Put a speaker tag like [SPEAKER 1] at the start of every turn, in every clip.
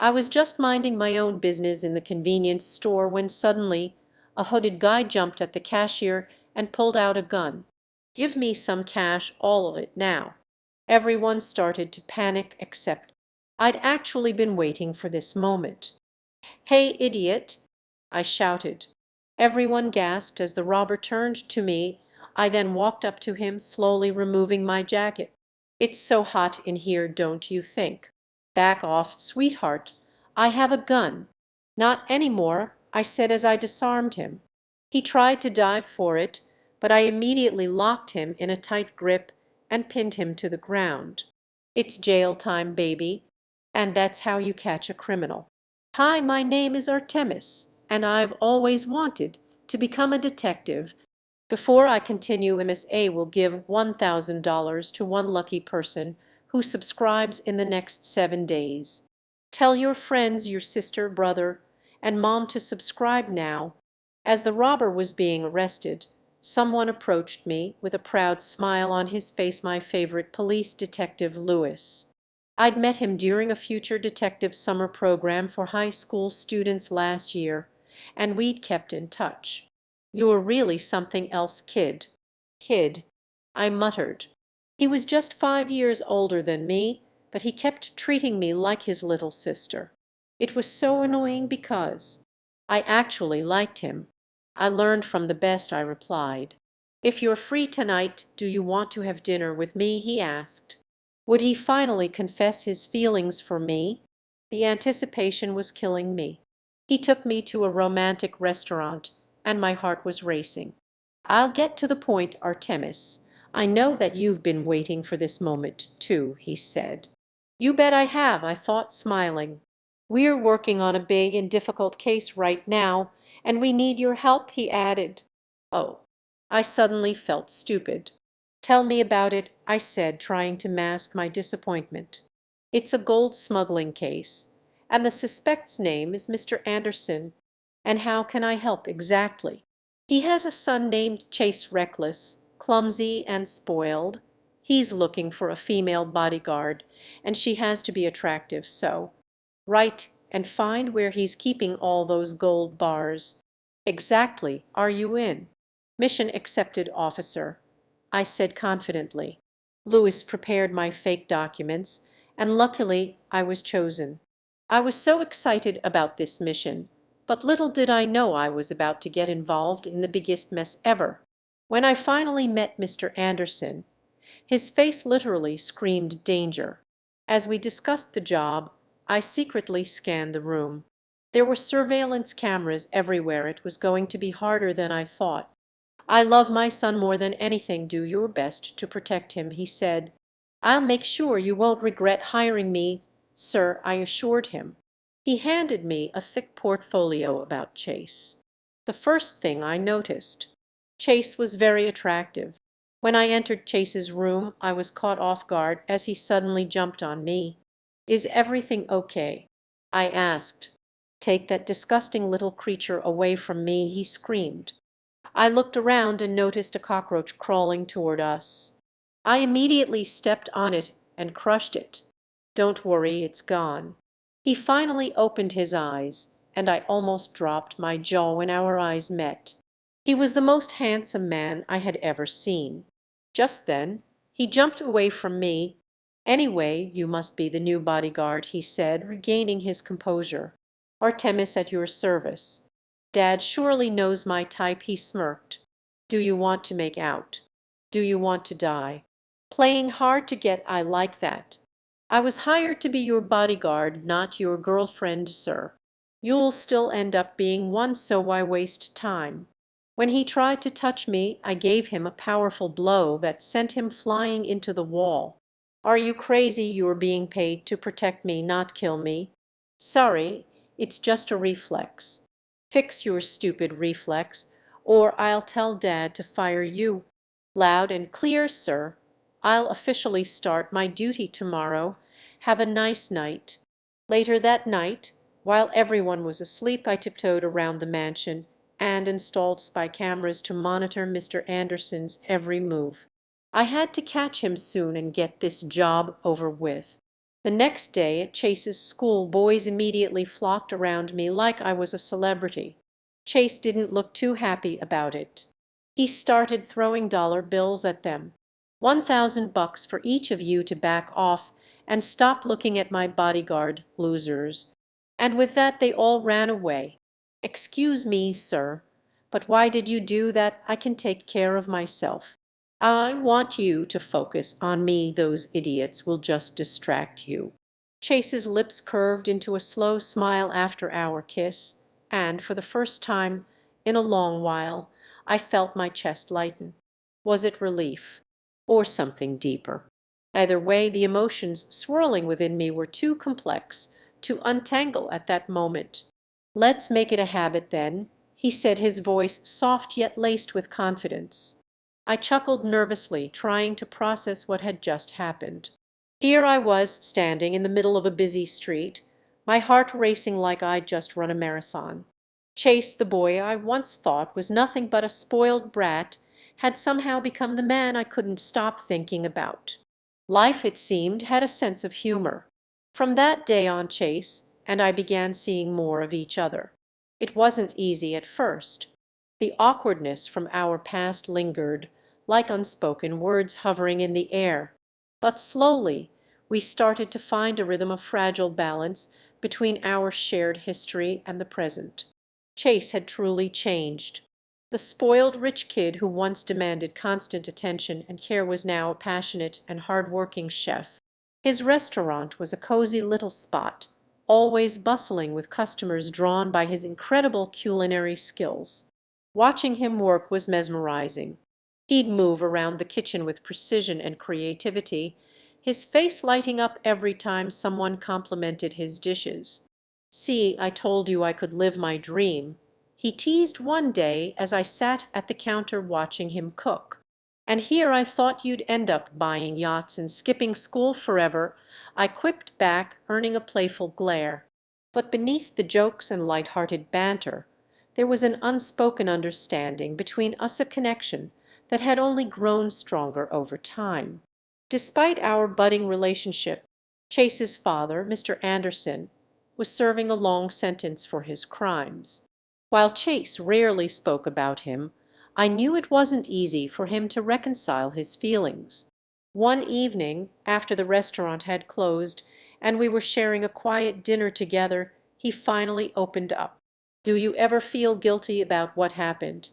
[SPEAKER 1] I was just minding my own business in the convenience store when suddenly a hooded guy jumped at the cashier and pulled out a gun. "Give me some cash, all of it now." Everyone started to panic except I'd actually been waiting for this moment. "Hey, idiot!" I shouted. Everyone gasped as the robber turned to me. I then walked up to him, slowly removing my jacket. "It's so hot in here, don't you think?" "Back off, sweetheart. I have a gun." "Not anymore," I said as I disarmed him. He tried to dive for it, but I immediately locked him in a tight grip and pinned him to the ground. "It's jail time, baby, and that's how you catch a criminal. Hi, my name is Artemis, and I've always wanted to become a detective." Before I continue, MSA will give $1,000 to one lucky person who subscribes in the next 7 days. Tell your friends, your sister, brother, and mom to subscribe now. As the robber was being arrested, someone approached me with a proud smile on his face, my favorite police detective, Lewis. I'd met him during a future detective summer program for high school students last year, and we'd kept in touch. "You're really something else, kid." "Kid," I muttered. He was just 5 years older than me, but he kept treating me like his little sister. It was so annoying because I actually liked him. "I learned from the best," I replied. "If you're free tonight, do you want to have dinner with me?" he asked. Would he finally confess his feelings for me? The anticipation was killing me. He took me to a romantic restaurant, and my heart was racing. "I'll get to the point, Artemis. I know that you've been waiting for this moment too," he said. "You bet I have," I thought, smiling. "We're working on a big and difficult case right now, and we need your help," he added. Oh, I suddenly felt stupid. "Tell me about it," I said, trying to mask my disappointment. "It's a gold smuggling case, and the suspect's name is Mr. Anderson. And how can I help exactly?" "He has a son named Chase, reckless, clumsy, and spoiled. He's looking for a female bodyguard, and she has to be attractive, so write and find where he's keeping all those gold bars." "Exactly. Are you in?" "Mission accepted, officer," I said confidently. Lewis prepared my fake documents, and luckily I was chosen. I was so excited about this mission, but little did I know I was about to get involved in the biggest mess ever. When I finally met Mr. Anderson, his face literally screamed danger. As we discussed the job, I secretly scanned the room. There were surveillance cameras everywhere. It was going to be harder than I thought. "I love my son more than anything. Do your best to protect him," he said. "I'll make sure you won't regret hiring me, sir," I assured him. He handed me a thick portfolio about Chase. The first thing I noticed, Chase was very attractive. When I entered Chase's room, I was caught off guard as he suddenly jumped on me. "Is everything okay?" I asked. "Take that disgusting little creature away from me," he screamed. I looked around and noticed a cockroach crawling toward us. I immediately stepped on it and crushed it. "Don't worry, it's gone." He finally opened his eyes, and I almost dropped my jaw when our eyes met. He was the most handsome man I had ever seen. Just then he jumped away from me. "Anyway, you must be the new bodyguard," he said, regaining his composure. "Artemis at your service." "Dad surely knows my type," he smirked. "Do you want to make out? Do you want to die? Playing hard to get, I like that. I was hired to be your bodyguard, not your girlfriend, sir. You'll still end up being one, so why waste time?" When he tried to touch me, I gave him a powerful blow that sent him flying into the wall. "Are you crazy? You're being paid to protect me, not kill me." "Sorry, it's just a reflex." "Fix your stupid reflex, or I'll tell Dad to fire you." "Loud and clear, sir. I'll officially start my duty tomorrow. Have a nice night." Later that night, while everyone was asleep, I tiptoed around the mansion and installed spy cameras to monitor Mr. Anderson's every move. I had to catch him soon and get this job over with. The next day at Chase's school, boys immediately flocked around me like I was a celebrity. Chase didn't look too happy about it. He started throwing dollar bills at them. $1,000 for each of you to back off and stop looking at my bodyguard, losers. And with that they all ran away. Excuse me, sir, but why did you do that? I can take care of myself. I want you to focus on me. Those idiots will just distract you. Chase's lips curved into a slow smile after our kiss, and for the first time in a long while I felt my chest lighten. Was it relief or something deeper? Either way, the emotions swirling within me were too complex to untangle at that moment. "Let's make it a habit then," he said, his voice soft yet laced with confidence. I chuckled nervously, trying to process what had just happened. Here I was standing in the middle of a busy street, my heart racing like I'd just run a marathon. Chase, the boy I once thought was nothing but a spoiled brat, had somehow become the man I couldn't stop thinking about. Life, it seemed, had a sense of humor. From that day on, Chase and I began seeing more of each other. It wasn't easy at first. The awkwardness from our past lingered, like unspoken words hovering in the air. But slowly we started to find a rhythm of fragile balance between our shared history and the present. Chase had truly changed. The spoiled rich kid who once demanded constant attention and care was now a passionate and hard-working chef. His restaurant was a cozy little spot, always bustling with customers drawn by his incredible culinary skills. Watching him work was mesmerizing. He'd move around the kitchen with precision and creativity, his face lighting up every time someone complimented his dishes. "See, I told you I could live my dream," he teased one day as I sat at the counter watching him cook. "And here I thought you'd end up buying yachts and skipping school forever," I quipped back, earning a playful glare. But beneath the jokes and light-hearted banter, there was an unspoken understanding between us, a connection that had only grown stronger over time. Despite our budding relationship, Chase's father, Mr. Anderson, was serving a long sentence for his crimes. While Chase rarely spoke about him, I knew it wasn't easy for him to reconcile his feelings. One evening, after the restaurant had closed and we were sharing a quiet dinner together, he finally opened up. "Do you ever feel guilty about what happened?"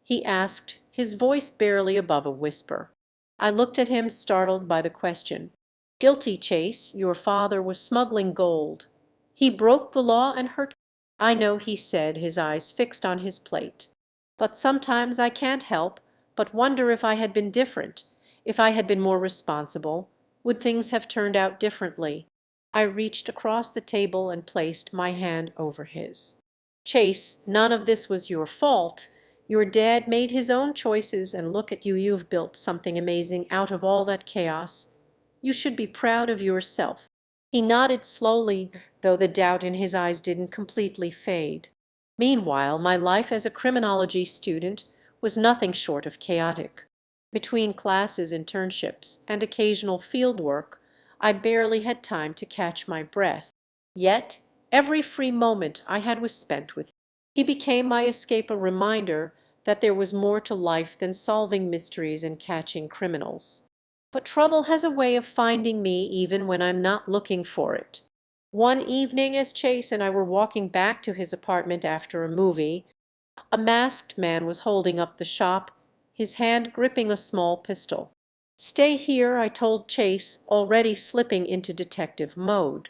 [SPEAKER 1] he asked, his voice barely above a whisper. I looked at him, startled by the question. "Guilty, Chase. Your father was smuggling gold. He broke the law and hurt—" "I know," he said, his eyes fixed on his plate. "But sometimes I can't help but wonder if I had been different, if I had been more responsible, would things have turned out differently?" I reached across the table and placed my hand over his. "Chase, none of this was your fault. Your dad made his own choices, and look at you, you've built something amazing out of all that chaos. You should be proud of yourself." He nodded slowly, though the doubt in his eyes didn't completely fade. Meanwhile, my life as a criminology student was nothing short of chaotic. Between classes, internships, and occasional field work, I barely had time to catch my breath. Yet every free moment I had was spent with him. He became my escape, a reminder that there was more to life than solving mysteries and catching criminals. But trouble has a way of finding me even when I'm not looking for it. One evening, as Chase and I were walking back to his apartment after a movie, a masked man was holding up the shop, his hand gripping a small pistol. "Stay here," I told Chase, already slipping into detective mode.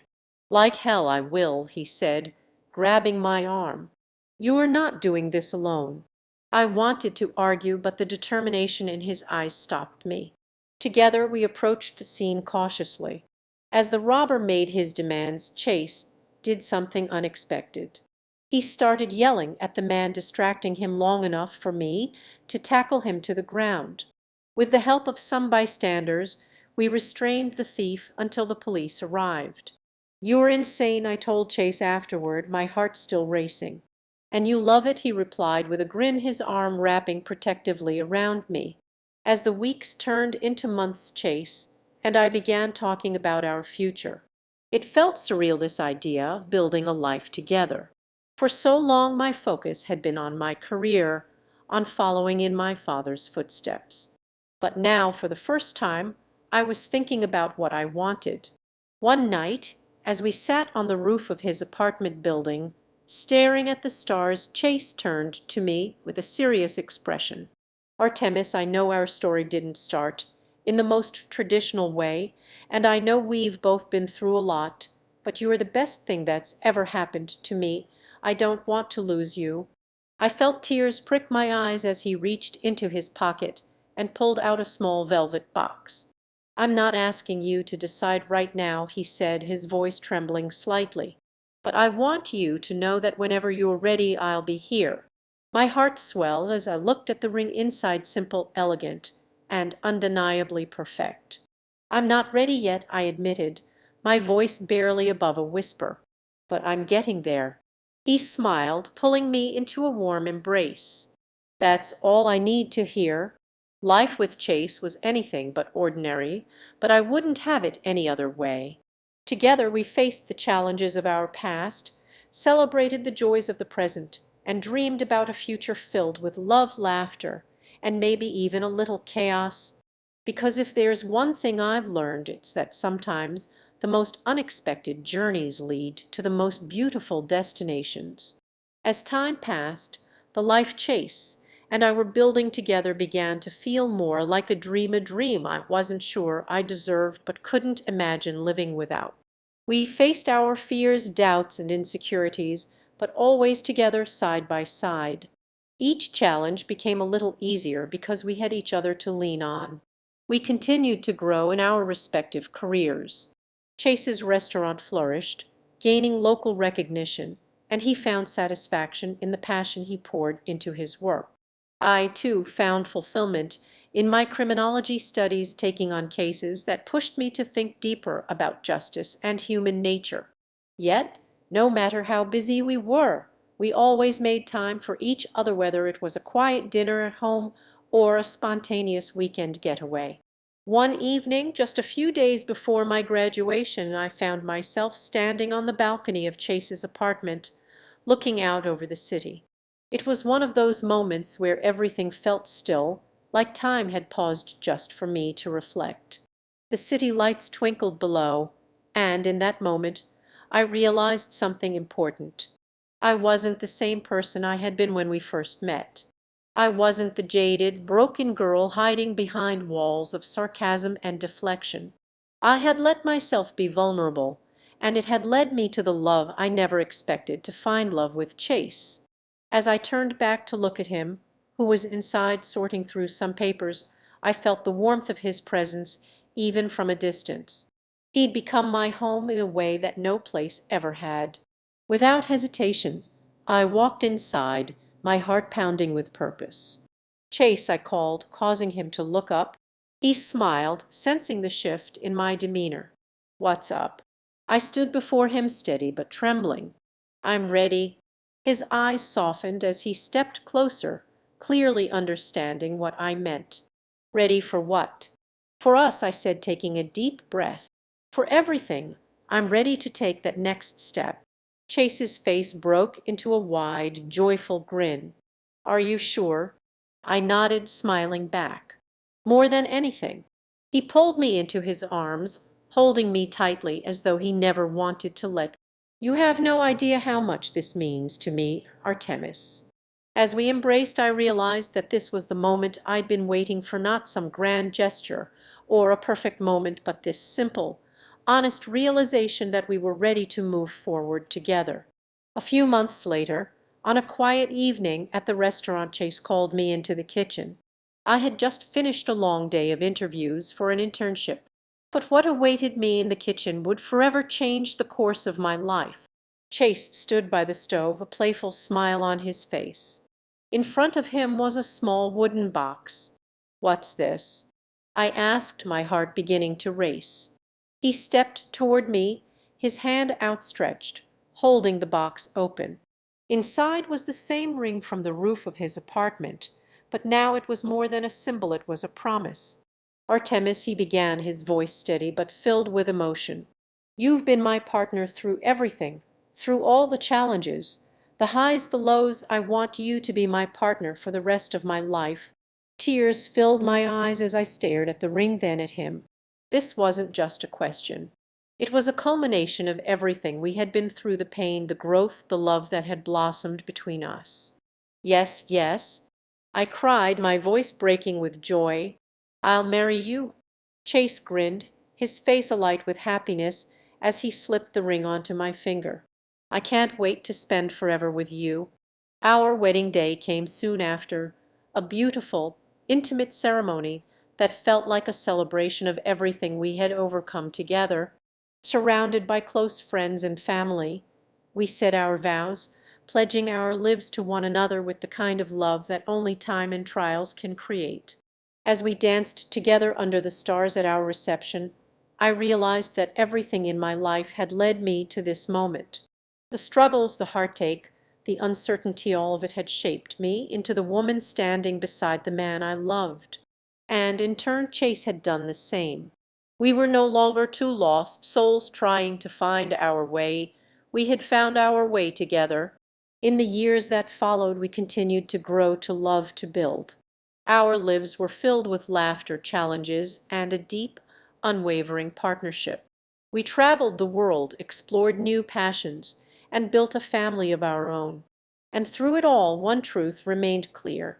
[SPEAKER 1] "Like hell I will," he said, grabbing my arm. "You're not doing this alone." I wanted to argue, but the determination in his eyes stopped me. Together we approached the scene cautiously. As the robber made his demands, Chase did something unexpected. He started yelling at the man, distracting him long enough for me to tackle him to the ground. With the help of some bystanders, we restrained the thief until the police arrived. "You're insane," I told Chase afterward, my heart still racing. "And you love it," he replied with a grin, his arm wrapping protectively around me. As the weeks turned into months, Chase and I began talking about our future. It felt surreal, this idea of building a life together. For so long my focus had been on my career, on following in my father's footsteps. But now, for the first time, I was thinking about what I wanted. One night, as we sat on the roof of his apartment building, staring at the stars, Chase turned to me with a serious expression. "Artemis, I know our story didn't start in the most traditional way, and I know we've both been through a lot, but you are the best thing that's ever happened to me. I don't want to lose you." I felt tears prick my eyes as he reached into his pocket and pulled out a small velvet box. "I'm not asking you to decide right now," he said, his voice trembling slightly. "But I want you to know that whenever you're ready I'll be here." My heart swelled as I looked at the ring, inside simple, elegant, and undeniably perfect. "I'm not ready yet," I admitted, my voice barely above a whisper. "But I'm getting there." He smiled, pulling me into a warm embrace. "That's all I need to hear." Life with Chase was anything but ordinary, but I wouldn't have it any other way. Together we faced the challenges of our past, celebrated the joys of the present, and dreamed about a future filled with love, laughter, and maybe even a little chaos. Because if there's one thing I've learned, it's that sometimes the most unexpected journeys lead to the most beautiful destinations. As time passed, the life Chase and I were building together began to feel more like a dream I wasn't sure I deserved but couldn't imagine living without. We faced our fears, doubts, and insecurities, but always together, side by side. Each challenge became a little easier because we had each other to lean on. We continued to grow in our respective careers. Chase's restaurant flourished, gaining local recognition, and he found satisfaction in the passion he poured into his work. I, too, found fulfillment in my criminology studies, taking on cases that pushed me to think deeper about justice and human nature. Yet, no matter how busy we were, we always made time for each other, whether it was a quiet dinner at home or a spontaneous weekend getaway. One evening, just a few days before my graduation, I found myself standing on the balcony of Chase's apartment, looking out over the city. It was one of those moments where everything felt still, like time had paused just for me to reflect. The city lights twinkled below, and in that moment I realized something important. I wasn't the same person I had been when we first met. I wasn't the jaded, broken girl hiding behind walls of sarcasm and deflection. I had let myself be vulnerable, and it had led me to the love I never expected to find, love with Chase. As I turned back to look at him, who was inside sorting through some papers, I felt the warmth of his presence even from a distance. He'd become my home in a way that no place ever had. Without hesitation, I walked inside, my heart pounding with purpose. "Chase," I called, causing him to look up. He smiled, sensing the shift in my demeanor. "What's up?" I stood before him, steady but trembling. "I'm ready." His eyes softened as he stepped closer, clearly understanding what I meant. "Ready for what?" "For us," I said, taking a deep breath. "For everything. I'm ready to take that next step." Chase's face broke into a wide, joyful grin. "Are you sure?" I nodded, smiling back. "More than anything." He pulled me into his arms, holding me tightly as though he never wanted to let go. "You have no idea how much this means to me, Artemis." As we embraced, I realized that this was the moment I'd been waiting for, not some grand gesture or a perfect moment, but this simple, honest realization that we were ready to move forward together. A few months later, on a quiet evening at the restaurant, Chase called me into the kitchen. I had just finished a long day of interviews for an internship, but what awaited me in the kitchen would forever change the course of my life. Chase stood by the stove, a playful smile on his face. In front of him was a small wooden box. "What's this?" I asked, my heart beginning to race. He stepped toward me, his hand outstretched, holding the box open. Inside was the same ring from the roof of his apartment, but now it was more than a symbol, it was a promise. "Artemis," he began, his voice steady but filled with emotion, You've been my partner through everything, through all the challenges, the highs, the lows. I want you to be my partner for the rest of my life." Tears filled my eyes as I stared at the ring, then at him. This wasn't just a question. It was a culmination of everything we had been through, the pain, the growth, the love that had blossomed between us. "Yes, yes," I cried, my voice breaking with joy. "I'll marry you." Chase grinned, his face alight with happiness as he slipped the ring onto my finger. "I can't wait to spend forever with you." Our wedding day came soon after, a beautiful, intimate ceremony that felt like a celebration of everything we had overcome together. Surrounded by close friends and family, we said our vows, pledging our lives to one another with the kind of love that only time and trials can create. As we danced together under the stars at our reception, I realized that everything in my life had led me to this moment. The struggles, the heartache, the uncertainty, all of it had shaped me into the woman standing beside the man I loved. And in turn Chase had done the same. We were no longer two lost souls trying to find our way. We had found our way together. In the years that followed, we continued to grow, to love, to build. Our lives were filled with laughter, challenges, and a deep, unwavering partnership. We traveled the world, explored new passions, and built a family of our own. And through it all, one truth remained clear.